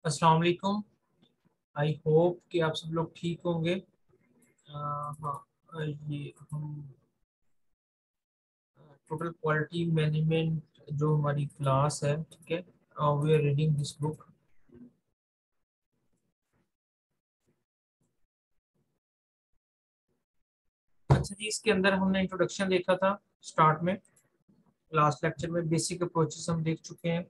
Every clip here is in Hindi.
अस्सलाम वालेकुम। आई होप कि आप सब लोग ठीक होंगे। हाँ। ये हम टोटल क्वालिटी मैनेजमेंट जो हमारी क्लास है, ठीक है। We are reading this book. अच्छा जी, इसके अंदर हमने इंट्रोडक्शन देखा था स्टार्ट में। लास्ट लेक्चर में बेसिक अप्रोचेस हम देख चुके हैं।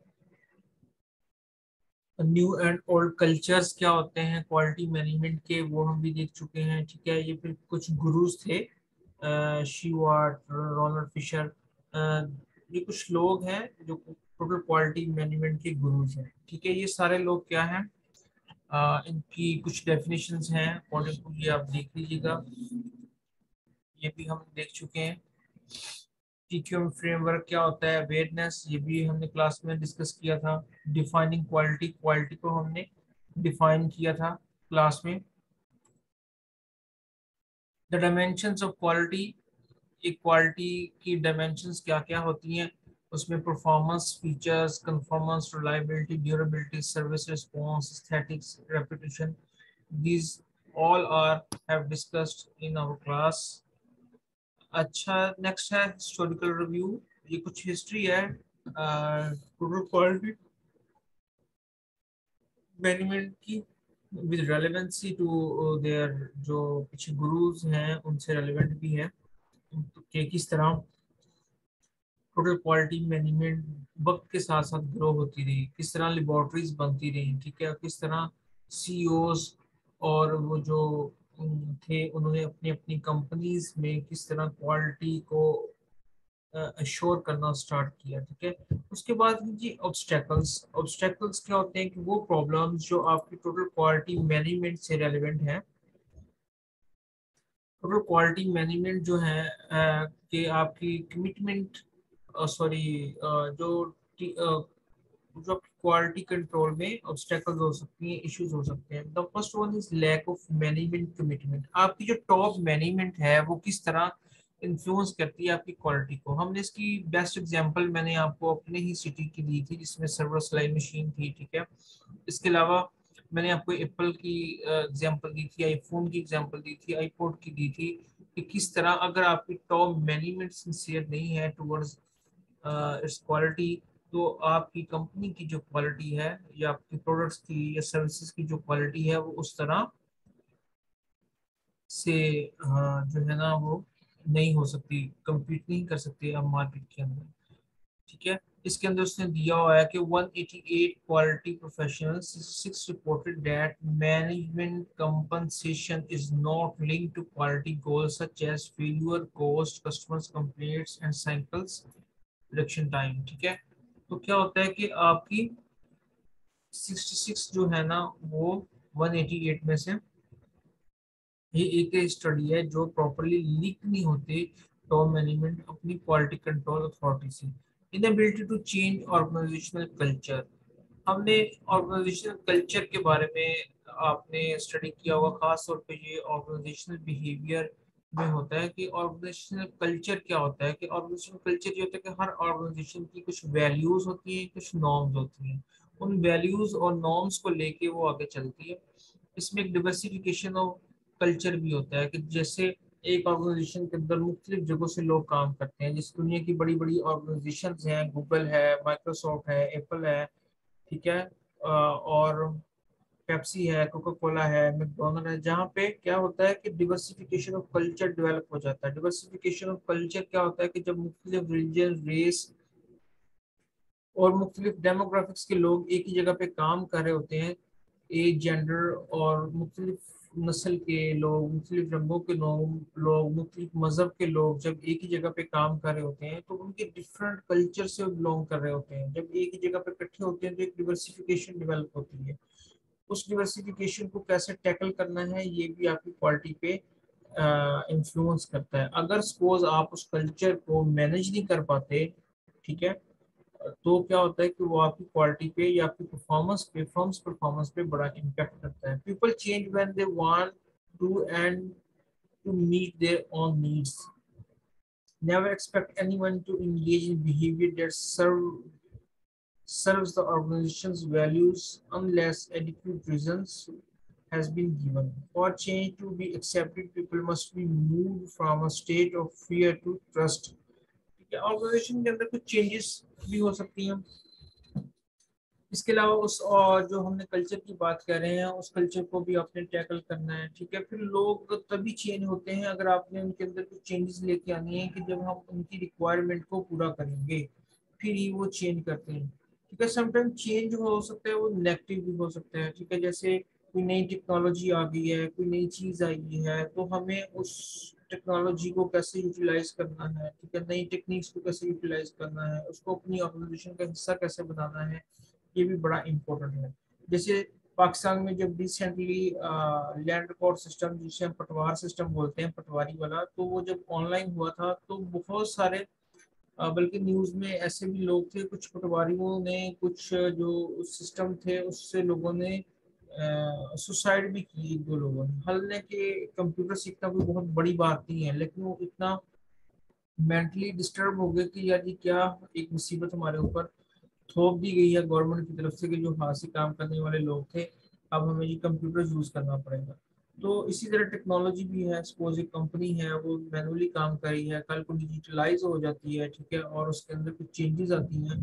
न्यू एंड ओल्ड कल्चर्स क्या होते हैं क्वालिटी मैनेजमेंट के, वो हम भी देख चुके हैं, ठीक है। ये फिर कुछ गुरुज थे, शीवार्ट, रोनल्ड फिशर। ये कुछ लोग हैं जो टोटल क्वालिटी मैनेजमेंट के गुरुज हैं, ठीक है। ये सारे लोग क्या हैं, इनकी कुछ डेफिनेशंस हैं अकॉर्डिंग टू, ये आप देख लीजिएगा। ये भी हम देख चुके हैं। टीक्यूएम फ्रेमवर्क क्या होता है, अवेयरनेस, ये भी हमने क्लास में डिस्कस किया था। डिफाइनिंग क्वालिटी, क्वालिटी को हमने डिफाइन किया था क्लास में। The dimensions of quality, equality की डायमेंशंस क्या क्या होती हैं उसमें, performance, features, conformance, reliability, durability, service response, aesthetics, reputation, these all are have discussed in our class। अच्छा, नेक्स्ट है हिस्टोरिकल रिव्यू। ये कुछ हिस्ट्री है टोटल क्वालिटी मैनेजमेंट की, विद रेलेवेंसी टू देयर, जो पीछे गुरुज हैं उनसे रेलेवेंट भी है कि किस तरह टोटल क्वालिटी मैनेजमेंट वक्त के साथ साथ ग्रो होती रही, किस तरह लेबोरेटरीज बनती रही, ठीक है। किस तरह सीईओज और वो जो थे, उन्होंने अपनी अपनी कंपनीज में किस तरह क्वालिटी को अश्योर करना स्टार्ट किया, ठीक है। उसके बाद जी ऑब्स्टेकल्स। ऑब्स्टेकल्स क्या होते हैं कि वो प्रॉब्लम्स जो आपकी टोटल क्वालिटी मैनेजमेंट से रेलिवेंट है। टोटल क्वालिटी मैनेजमेंट जो है कि आपकी कमिटमेंट, सॉरी, जो जो आपकी क्वालिटी कंट्रोल में ऑब्स्टेकल्स हो सकती हैं, इश्यूज हो सकते हैं। The first one is lack of management commitment. आपकी जो टॉप मैनेजमेंट है वो किस तरह इन्फ्लुएंस करती है आपकी क्वालिटी को। हमने इसकी बेस्ट एग्जांपल मैंने आपको अपने ही सिटी की दी थी, जिसमें सर्वर सिलाई मशीन थी, ठीक है। इसके अलावा मैंने आपको एप्पल की एग्जांपल दी थी, आईफोन की एग्जांपल दी थी, आईपॉड की दी थी, कि किस तरह अगर आपकी टॉप मैनेजमेंट सिंसियर नहीं है टुवर्ड्स इट्स क्वालिटी, तो आपकी कंपनी की जो क्वालिटी है या आपकी प्रोडक्ट्स की या सर्विसेज की जो क्वालिटी है वो उस तरह से जो है ना वो नहीं हो सकती, compete नहीं कर सकती आप मार्केट के अंदर, ठीक है। इसके अंदर उसने दिया हुआ है कि 188 quality professionals, 6 reported that management compensation is not linked to quality goals such as failure, cost, customers complaints and cycles reduction time, ठीक है। तो क्या होता है कि आपकी 66 जो है ना वो 188 में से, ये एक स्टडी है जो प्रॉपरली लीक नहीं होते टॉप मैनेजमेंट अपनी क्वालिटी कंट्रोल अथॉरिटी से। Inability to change organizational culture. हमने ऑर्गेनाइजेशनल कल्चर के बारे में आपने स्टडी किया होगा, खास तौर पे ये ऑर्गेनाइजेशनल बिहेवियर में होता है कि ऑर्गेनाइजेशनल कल्चर क्या होता है, कि ऑर्गेनाइजेशनल कल्चर ये होता है कि हर ऑर्गेनाइजेशन की कुछ वैल्यूज होती हैं, कुछ नॉर्म्स होती हैं। उन वैल्यूज और नॉर्म्स को लेके वो आगे चलती है। इसमें एक डिवर्सिफिकेशन ऑफ कल्चर भी होता है, कि जैसे एक ऑर्गेनाइजेशन के अंदर मुख्तलिफ जगहों से लोग काम करते हैं। जिस दुनिया की बड़ी बड़ी ऑर्गेनाइजेशन हैं, गूगल है, माइक्रोसॉफ्ट है, एप्पल है, ठीक है, और पेप्सी है, कोका कोला है, मैकडोनल्ड है, जहाँ पे क्या होता है कि डिवर्सिफिकेशन ऑफ कल्चर डेवलप हो जाता है। डिवर्सिफिकेशन ऑफ कल्चर क्या होता है कि जब मुख्तलिफ रिलीजन, रेस और मुख्तलिफ डेमोग्राफिक्स के लोग एक ही जगह पे काम कर रहे होते हैं, एज, जेंडर और मुख्तलिफ नस्ल के लोग, मुख्तलिफ रंगों के लोग, मुख्तलिफ मजहब के लोग जब एक ही जगह पे काम कर रहे होते हैं तो उनके डिफरेंट कल्चर से बिलोंग कर रहे होते हैं। जब एक ही जगह पे इकट्ठे होते हैं तो एक डिवर्सिफिकेशन डेवलप होती है। उस डिवर्सिफिकेशन को कैसे टैकल करना है ये भी आपकी क्वालिटी पे इन्फ्लुएंस करता है। अगर सपोज आप उस कल्चर को मैनेज नहीं कर पाते, ठीक है, तो क्या होता है कि वो आपकी क्वालिटी पे या आपकी परफॉर्मेंस पे, फर्म्स परफॉर्मेंस पे बड़ा इम्पैक्ट करता है। People change when they want to and to meet their own needs. Never expect anyone to engage in behavior that serve serves the organization's values unless adequate reasons has been given. For change to be accepted, people must be moved from a state of fear to trust. ठीक है, ऑर्गेनाइजेशन के अंदर कुछ चेंजेस भी हो सकती हैं। इसके अलावा उस और जो हमने कल्चर की बात कर रहे हैं उस कल्चर को भी आपने टैकल करना है। ठीक है, फिर लोग तभी चेंज होते हैं अगर आपने उनके अंदर कुछ चेंजेस लेके आनी है कि जब हम उनकी रिक्वायरमेंट को पूरा करेंगे फिर ही वो चेंज करते हैं। ठीक है, समटाइम चेंज हो सकता है वो नेगेटिव भी हो सकता है। ठीक है, जैसे कोई नई टेक्नोलॉजी आ गई है, कोई नई चीज आई है, तो हमें उस टेक्नोलॉजी को कैसे यूटिलाइज करना है, ठीक है, नई टेक्निक्स को कैसे यूटिलाइज करना है, उसको अपनी ऑर्गेनाइजेशन का हिस्सा कैसे बनाना है, ये भी बड़ा इम्पोर्टेंट है। जैसे पाकिस्तान में जब रिसेंटली लैंड रिकॉर्ड सिस्टम जिसे हम पटवार सिस्टम बोलते हैं, पटवारी वाला, तो वो जब ऑनलाइन हुआ था तो बहुत सारे बल्कि न्यूज़ में ऐसे भी लोग थे, कुछ पटवारियों ने कुछ जो सिस्टम थे उससे लोगों ने सुसाइड भी की, दो लोगों ने। हालांकि कंप्यूटर सीखना कोई बहुत बड़ी बात नहीं है, लेकिन वो इतना मेंटली डिस्टर्ब हो गए कि यार ये क्या एक मुसीबत हमारे ऊपर थोप दी गई है गवर्नमेंट की तरफ से कि जो हाथ से काम करने वाले लोग थे अब हमें ये कंप्यूटर यूज करना पड़ेगा। तो इसी तरह टेक्नोलॉजी भी है। सपोज एक कंपनी है वो मैनुअली काम कर रही है, कल को डिजिटलाइज हो जाती है, ठीक है, और उसके अंदर कुछ चेंजेस आती हैं,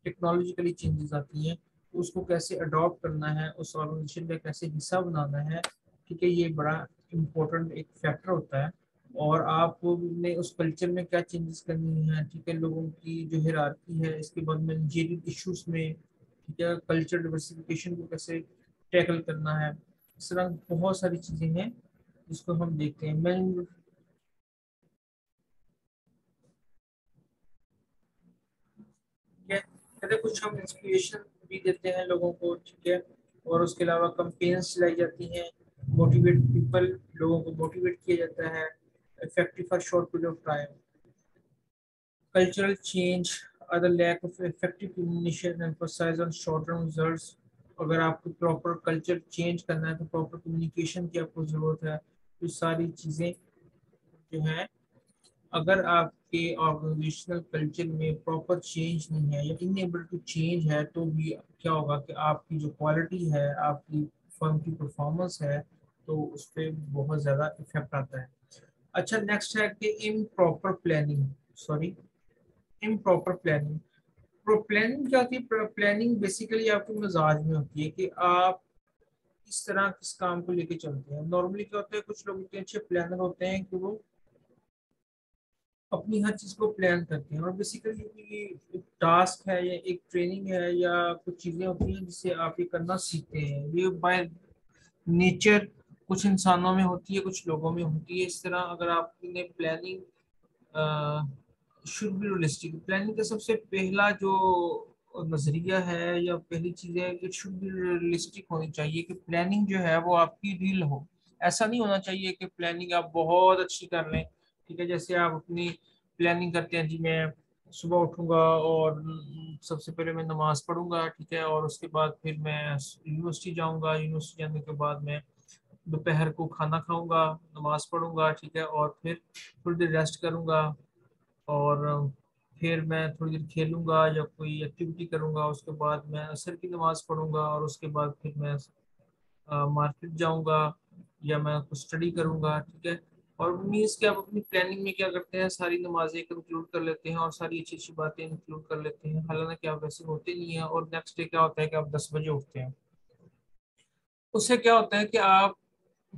टेक्नोलॉजिकली चेंजेस आती हैं, तो उसको कैसे अडॉप्ट करना है, उस ऑर्गेनाइजेशन का कैसे हिस्सा बनाना है, ठीक है, ये बड़ा इम्पोर्टेंट एक फैक्टर होता है। और आपने उस कल्चर में क्या चेंजेस करनी है, ठीक है, लोगों की जो हिरार्की है, इसके बाद मैनेजरियल इश्यूज में, ठीक है, कल्चर डिवर्सिफिकेशन को कैसे टैकल करना है, इस तरह बहुत सारी चीजें हैं जिसको हम देखते हैं। मैं क्या कहते हैं, कुछ हम इंस्पिरेशन भी देते हैं लोगों को, ठीक है, और उसके अलावा कंपेन्स चलाई जाती हैं, मोटिवेट पीपल, लोगों को मोटिवेट किया जाता है, effective for short period of time. Cultural change or the lack of effective communication emphasize on short-term results। अगर आपको प्रॉपर कल्चर चेंज करना है तो प्रॉपर कम्युनिकेशन की आपको ज़रूरत है। तो सारी चीज़ें जो हैं, अगर आपके ऑर्गेनाइजेशनल कल्चर में प्रॉपर चेंज नहीं है या इनएबल टू चेंज है तो भी क्या होगा कि आपकी जो क्वालिटी है, आपकी फर्म की परफॉर्मेंस है, तो उस पर बहुत ज़्यादा इफेक्ट आता है। अच्छा, नेक्स्ट है कि improper planning, sorry, improper planning. Planning क्या होती है? प्लानिंग बेसिकली आपके मिजाज में होती है कि आप इस तरह किस काम को लेके चलते हैं। नॉर्मली क्या होता है, कुछ लोग इतने अच्छे प्लानर होते हैं कि वो अपनी हर चीज को प्लान करते हैं, और बेसिकली ये टास्क है या एक ट्रेनिंग है या कुछ चीजें होती हैं जिससे आप ये करना सीखते हैं। ये बाय नेचर कुछ इंसानों में होती है, कुछ लोगों में होती है। इस तरह अगर आपने planning should be realistic, planning का सबसे पहला जो नजरिया है या पहली चीज है कि शुड बी रियलिस्टिक होनी चाहिए, कि प्लानिंग जो है वो आपकी रियल हो। ऐसा नहीं होना चाहिए कि प्लानिंग आप बहुत अच्छी कर लें। ठीक है, जैसे आप अपनी प्लानिंग करते हैं, जी मैं सुबह उठूंगा और सबसे पहले मैं नमाज पढ़ूंगा, ठीक है, और उसके बाद फिर मैं यूनिवर्सिटी जाऊंगा, यूनिवर्सिटी जाने के बाद मैं दोपहर को खाना खाऊंगा, नमाज पढ़ूंगा, ठीक है, और फिर थोड़ी देर रेस्ट करूंगा, और फिर मैं थोड़ी देर खेलूंगा या कोई एक्टिविटी करूंगा, उसके बाद मैं असर की नमाज पढ़ूंगा, और उसके बाद फिर मैं मार्केट जाऊंगा या मैं कुछ स्टडी करूंगा, ठीक है। और मीन्स कि आप अपनी प्लानिंग में क्या करते हैं, सारी नमाजें इंक्लूड कर लेते हैं और सारी अच्छी अच्छी बातें इंक्लूड कर लेते हैं, हालांकि आप वैसे होते नहीं हैं। और नेक्स्ट डे क्या होता है कि आप 10 बजे उठते हैं। उससे क्या होता है कि आप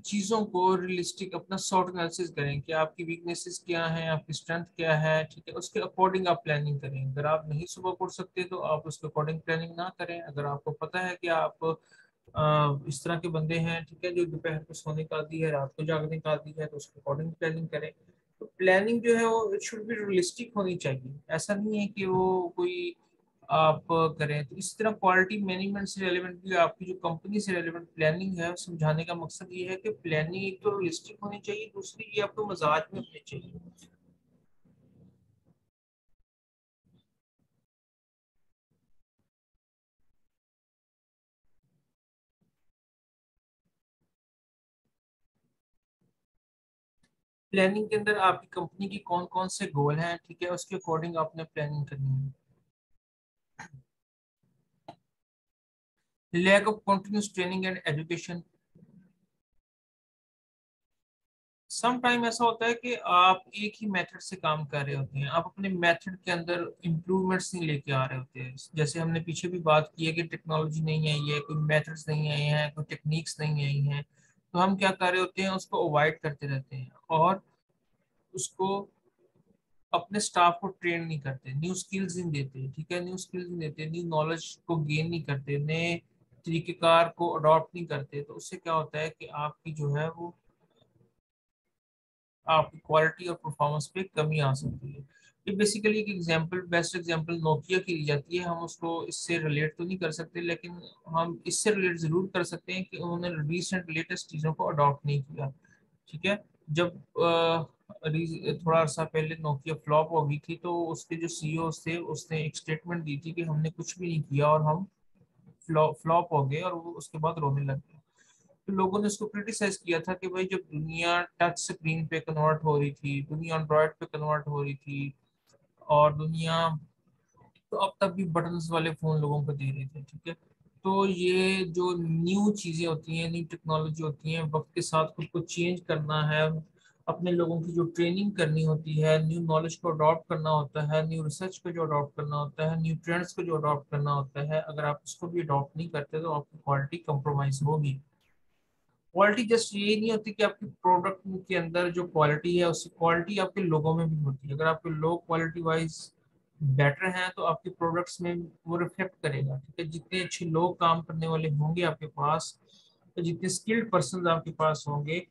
चीज़ों को रियलिस्टिक अपना शॉर्ट एनालिसिस करें कि आपकी वीकनेसेस क्या हैं, आपकी स्ट्रेंथ क्या है, ठीक है, उसके अकॉर्डिंग आप प्लानिंग करें। अगर आप नहीं सुबह उठ सकते तो आप उसके अकॉर्डिंग प्लानिंग ना करें। अगर आपको पता है कि आप इस तरह के बंदे हैं, ठीक है, जो दोपहर को सोने का आदी है, रात को जागने का आदी है, तो उसके अकॉर्डिंग प्लानिंग करें। तो प्लानिंग जो है वो इट शुड बी रियलिस्टिक होनी चाहिए। ऐसा नहीं है कि वो कोई आप करें। तो इस तरह क्वालिटी मैनेजमेंट से रेलेवेंट भी आपकी जो कंपनी से रेलेवेंट प्लानिंग है, समझाने का मकसद ये है कि प्लानिंग एक तो रियलिस्टिक होनी चाहिए, दूसरी ये आपको मजाज में होनी चाहिए। प्लानिंग के अंदर आपकी कंपनी की कौन कौन से गोल हैं, ठीक है, उसके अकॉर्डिंग आपने प्लानिंग करनी है। Lack of continuous training and education. Some time ऐसा होता है कि आप एक ही मेथड से काम कर रहे होते हैं, आप अपने मेथड के अंदर इम्प्रूवमेंट्स नहीं लेके आ रहे होते हैं। जैसे हमने पीछे भी बात की है कि टेक्नोलॉजी नहीं आई है, कोई मेथड्स नहीं आए हैं, कोई टेक्निक्स नहीं आई हैं, तो हम क्या कर रहे होते हैं, उसको अवॉइड करते रहते हैं और उसको अपने स्टाफ को ट्रेन नहीं करते, न्यू स्किल्स नहीं देते, ठीक है, न्यू स्किल्स नहीं देते, न्यू नॉलेज को गेन नहीं करते, नए तरीकेकार को अडॉप्ट नहीं करते, तो उससे क्या होता है कि आपकी जो है वो आपकी क्वालिटी और परफॉर्मेंस पे कमी आ सकती है। ये बेसिकली एक एग्जांपल, बेस्ट एग्जांपल नोकिया की दी जाती है, हम उसको इससे रिलेट तो नहीं कर सकते, लेकिन हम इससे रिलेट जरूर कर सकते हैं कि उन्होंने रिसेंट लेटेस्ट चीज़ों को अडॉप्ट नहीं किया। ठीक है, जब थोड़ा अर्सा पहले नोकिया फ्लॉप हो गई थी, तो उसके जो सीईओ थे उसने एक स्टेटमेंट दी थी कि हमने कुछ भी नहीं किया और हम फ्लॉप हो गए, और वो उसके बाद रोने लग गए। तो लोगों ने उसको क्रिटिसाइज किया था कि भाई जब दुनिया टच स्क्रीन पे कन्वर्ट हो रही थी, दुनिया एंड्रॉयड पे कन्वर्ट हो रही थी, और दुनिया तो अब तक भी बटन्स वाले फोन लोगों को दे रहे थे, ठीक है। तो ये जो न्यू चीजें होती हैं, न्यू टेक्नोलॉजी होती हैं, वक्त के साथ खुद को चेंज करना है, अपने लोगों की जो ट्रेनिंग करनी होती है, न्यू नॉलेज को अडॉप्ट करना होता है, न्यू रिसर्च को जो अडॉप्ट करना होता है, न्यू ट्रेंड्स को जो अडॉप्ट करना होता है, अगर आप उसको भी अडॉप्ट नहीं करते तो आपकी क्वालिटी कंप्रोमाइज होगी। क्वालिटी जस्ट ये नहीं होती कि आपकी प्रोडक्ट के अंदर जो क्वालिटी है, उसकी क्वालिटी आपके लोगों में भी होती है। अगर आपके लोग क्वालिटी वाइज बेटर हैं तो आपके प्रोडक्ट्स में वो रिफ्लेक्ट करेगा, ठीक है। जितने अच्छे लोग काम करने वाले होंगे आपके पास, तो जितने स्किल्ड पर्सन आपके पास होंगे,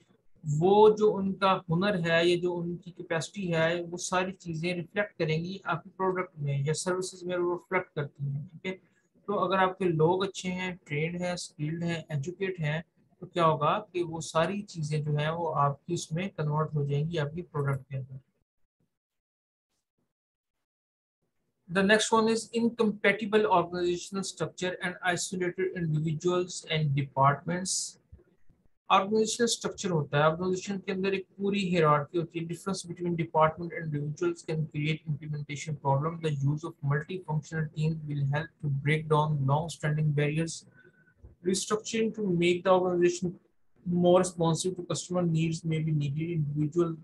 वो जो उनका हुनर है या जो उनकी कैपेसिटी है, वो सारी चीज़ें रिफ्लेक्ट करेंगी आपके प्रोडक्ट में या सर्विसेज में, वो रिफ्लेक्ट करती हैं, ठीक है। तो अगर आपके लोग अच्छे हैं, ट्रेंड हैं, स्किल्ड हैं, एजुकेट हैं, तो क्या होगा कि वो सारी चीजें जो है वो आपकी उसमें कन्वर्ट हो जाएंगी आपकी प्रोडक्ट के अंदर। The next one is incompatible organizational structure and isolated individuals and departments. Organizational structure होता है, ऑर्गेनाइजेशन के अंदर एक पूरी हायरार्की होती है, difference between department and individuals can create implementation problem, the use of multi functional teams will help to break down long standing barriers, restructuring to make the organization more responsive to customer needs may be needed. Individuals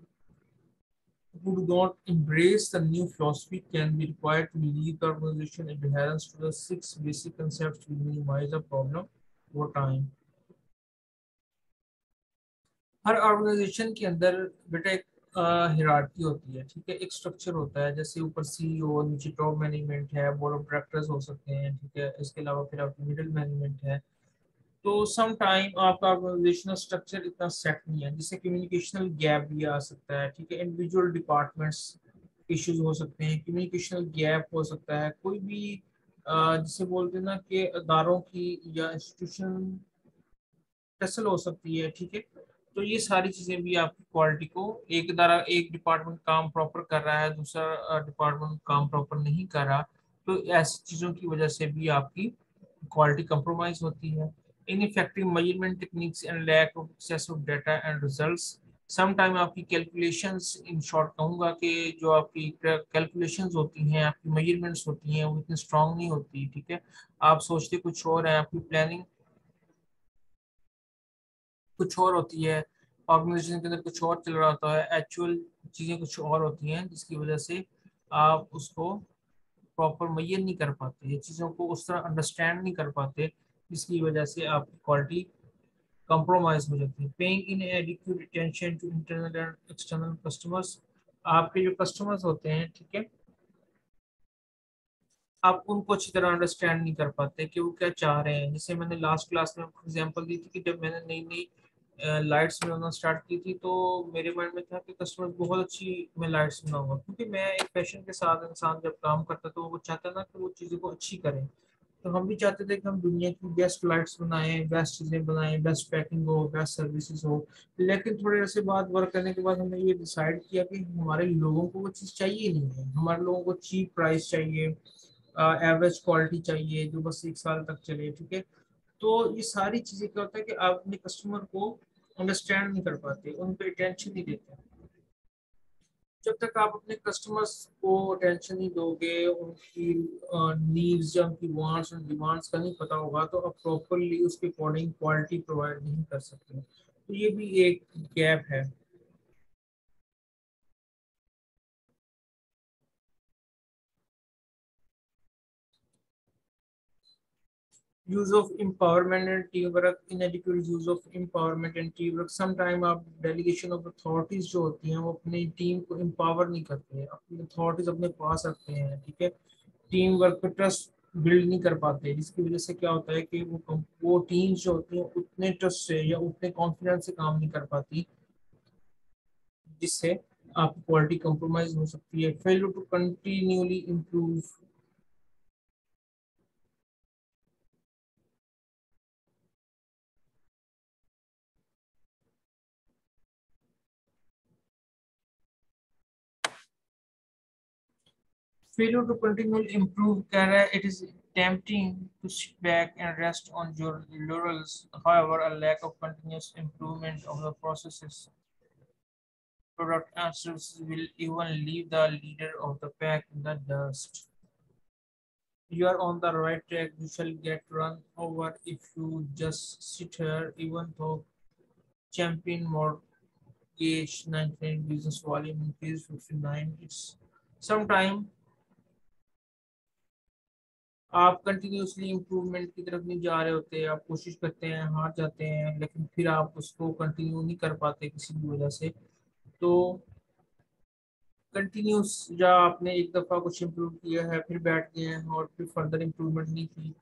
who do not embrace the new philosophy can be required to lead the organization. Adherence to the six basic concepts will minimize the problem over time. हर ऑर्गेनाइजेशन के अंदर बेटा एक हिरार्की होती है, ठीक है, एक स्ट्रक्चर होता है, जैसे ऊपर सीईओ, नीचे टॉप मैनेजमेंट है, बोर्ड ऑफ डायरेक्टर्स हो सकते हैं, ठीक है, इसके अलावा फिर आपकी मिडिल मैनेजमेंट है। तो सम टाइम आपका ऑर्गेनाइजेशनल स्ट्रक्चर इतना सेट नहीं है, जिससे कम्युनिकेशनल गैप भी आ सकता है, ठीक है, इंडिविजुअल डिपार्टमेंट्स इश्यूज हो सकते हैं, कम्युनिकेशनल गैप हो सकता है, कोई भी जिसे बोलते हैं ना कि अदारों की या इंस्टीट्यूशन टसल हो सकती है, ठीक है। तो ये सारी चीजें भी आपकी क्वालिटी को, एक अदारा, एक डिपार्टमेंट काम प्रॉपर कर रहा है, दूसरा डिपार्टमेंट काम प्रॉपर नहीं कर रहा, तो ऐसी चीजों की वजह से भी आपकी क्वालिटी कंप्रोमाइज होती है। Ineffective measurement techniques and lack of access of data and results. Some time आपकी कैलकुलेशंस, इन शॉर्ट कहूँगा कि जो आपकी कैलकुलेशंस होती हैं, आपकी मेजरमेंट्स होती हैं, वो इतनी स्ट्रांग नहीं होती, ठीक है। आप सोचते कुछ और है, आपकी प्लानिंग कुछ और होती है, ऑर्गेनाइजेशन के अंदर कुछ और चल रहा होता है, एक्चुअल चीज़ें कुछ और होती हैं, जिसकी वजह से आप उसको प्रॉपर मुहैया नहीं कर पाते, ये चीज़ों को उस तरह अंडरस्टैंड नहीं कर पाते, जिसकी वजह से आपकी क्वालिटी कंप्रोमाइज हो जाती है। Paying inadequate attention to internal and external customers. आपके जो कस्टमर्स होते हैं, ठीक है, आप उनको अच्छी तरह अंडरस्टैंड नहीं कर पाते कि वो क्या चाह रहे हैं। जैसे मैंने लास्ट क्लास में एग्जांपल दी थी कि जब मैंने नई नई लाइट्स बनाना स्टार्ट की थी, तो मेरे माइंड में था कि कस्टमर बहुत अच्छी मैं लाइट्स बनाऊंगा, क्योंकि मैं एक पैशन के साथ इंसान जब काम करता तो वो चाहता ना कि वो चीज़ों को अच्छी करें। तो हम भी चाहते थे कि हम दुनिया की बेस्ट लाइट्स बनाएं, बेस्ट चीज़ें बनाएं, बेस्ट पैकिंग हो, बेस्ट सर्विसेज हो। लेकिन थोड़े ऐसे बाद वर्क करने के बाद हमने ये डिसाइड किया कि हमारे लोगों को वो चीज़ चाहिए नहीं है, हमारे लोगों को चीप प्राइस चाहिए, एवरेज क्वालिटी चाहिए जो बस 1 साल तक चले, ठीक है। तो ये सारी चीज़ें क्या होता है कि आप अपने कस्टमर को अंडरस्टैंड नहीं कर पाते, उन पर अटेंशन नहीं देते। जब तक आप अपने कस्टमर्स को अटेंशन नहीं दोगे, उनकी नीड्स या उनकी वांट्स और डिमांड्स का नहीं पता होगा, तो आप प्रॉपरली उसके अकॉर्डिंग क्वालिटी प्रोवाइड नहीं कर सकते। तो ये भी एक गैप है। Use of empowerment and team work, इनएडिक्वेट use of empowerment and team work. Sometime आप डेलीगेशन ऑफ अथॉरिटीज जो होती हैं वो अपनी टीम को एम्पावर नहीं करते हैं, अपनी अथॉरिटीज अपने पास रखते हैं, ठीक है। टीम वर्क पे ट्रस्ट बिल्ड नहीं कर पाते, जिसकी वजह से क्या होता है कि वो टीम्स जो होती हैं उतने ट्रस्ट से या उतने कॉन्फिडेंस से काम नहीं कर पाती, जिससे आपकी क्वालिटी कंप्रोमाइज हो सकती है। Fail to continually improve, failure to continually improve career, it is tempting to sit back and rest on your laurels. However, a lack of continuous improvement of the processes, product and services will even leave the leader of the pack in the dust. You are on the right track. You shall get run over if you just sit here, even though champion mortgage 99 business volume increase 59. It's sometime आप कंटिन्यूसली इम्प्रूवमेंट की तरफ नहीं जा रहे होते, आप कोशिश करते हैं, हार जाते हैं, लेकिन फिर आप उसको कंटिन्यू नहीं कर पाते किसी भी वजह से। तो कंटिन्यूस, या आपने एक दफ़ा कुछ इम्प्रूव किया है फिर बैठ गए हैं और फिर फर्दर इम्प्रूवमेंट नहीं की,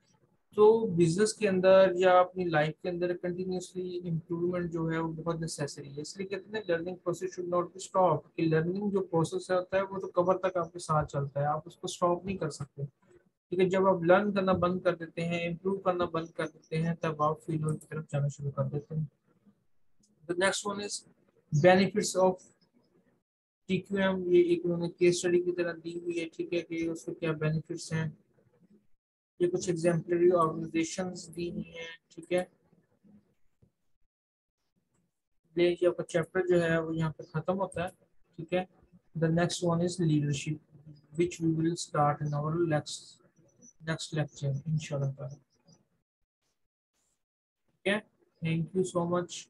तो बिजनेस के अंदर या अपनी लाइफ के अंदर कंटिन्यूसली इम्प्रूवमेंट जो है वो बहुत नेसेसरी है। इसलिए कहते हैं learning process should not be stop, कि लर्निंग जो प्रोसेस होता है वो तो कबर तक आपके साथ चलता है, आप उसको स्टॉप नहीं कर सकते। क्योंकि जब आप लर्न करना बंद कर देते हैं, इम्प्रूव करना बंद कर देते हैं, तब आप फेलियर की तरफ जाना शुरू कर देते हैं। The next one is benefits of TQM. ये एक उन्होंने केस स्टडी की तरह दी हुई है, ठीक है, कि उसके क्या बेनिफिट्स हैं। ये कुछ एग्जाम्पलरी ऑर्गेनाइजेशंस दी हुई हैं, ठीक है। ये आपका चैप्टर जो है वो यहाँ पे खत्म होता है, ठीक है। The next one is leadership, which we will start in our next lecture इंशाल्लाह। ठीक है, थैंक यू सो मच।